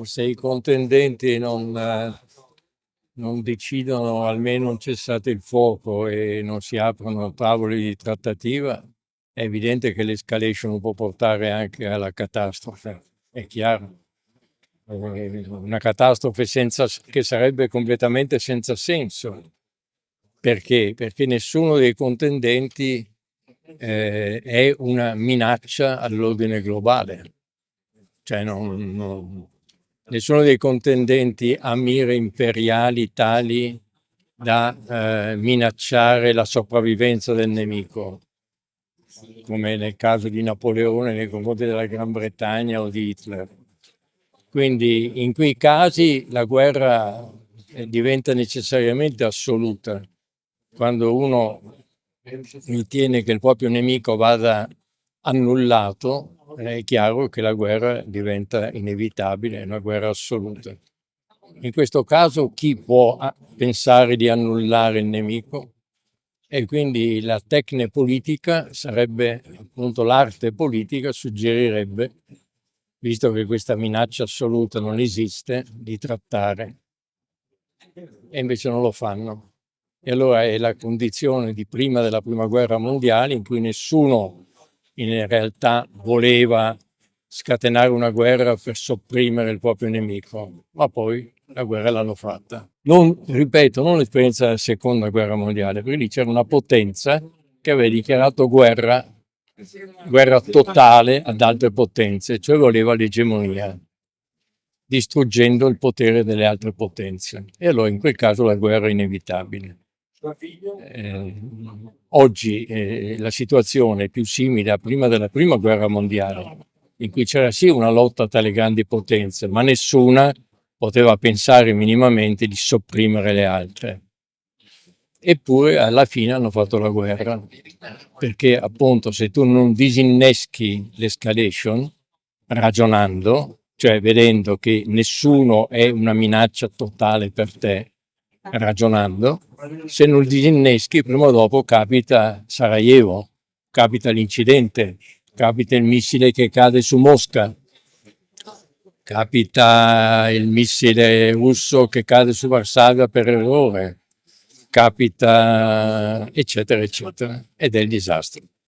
se i contendenti non decidono almeno un cessate il fuoco e non si aprono tavoli di trattativa, è evidente che l'escalation può portare anche alla catastrofe, è chiaro. Una catastrofe che sarebbe completamente senza senso. Perché? Perché nessuno dei contendenti è una minaccia all'ordine globale. Cioè nessuno dei contendenti ha mire imperiali tali da minacciare la sopravvivenza del nemico, come nel caso di Napoleone nei confronti della Gran Bretagna o di Hitler. Quindi in quei casi la guerra diventa necessariamente assoluta. Quando uno ritiene che il proprio nemico vada annullato, è chiaro che la guerra diventa inevitabile, è una guerra assoluta. In questo caso chi può pensare di annullare il nemico? E quindi la tecne politica sarebbe, appunto l'arte politica suggerirebbe, visto che questa minaccia assoluta non esiste, di trattare. E invece non lo fanno. E allora è la condizione di prima della prima guerra mondiale in cui nessuno in realtà voleva scatenare una guerra per sopprimere il proprio nemico, ma poi la guerra l'hanno fatta. Ripeto, non l'esperienza della seconda guerra mondiale, perché lì c'era una potenza che aveva dichiarato guerra totale ad altre potenze, cioè voleva l'egemonia, distruggendo il potere delle altre potenze. E allora in quel caso la guerra è inevitabile. Oggi la situazione è più simile a prima della prima guerra mondiale, in cui c'era sì una lotta tra le grandi potenze, ma nessuna poteva pensare minimamente di sopprimere le altre. Eppure alla fine hanno fatto la guerra, perché appunto se tu non disinneschi l'escalation ragionando, cioè vedendo che nessuno è una minaccia totale per te, ragionando, se non disinneschi prima o dopo capita Sarajevo, capita l'incidente, capita il missile che cade su Mosca, capita il missile russo che cade su Varsavia per errore, capita eccetera eccetera, ed è il disastro.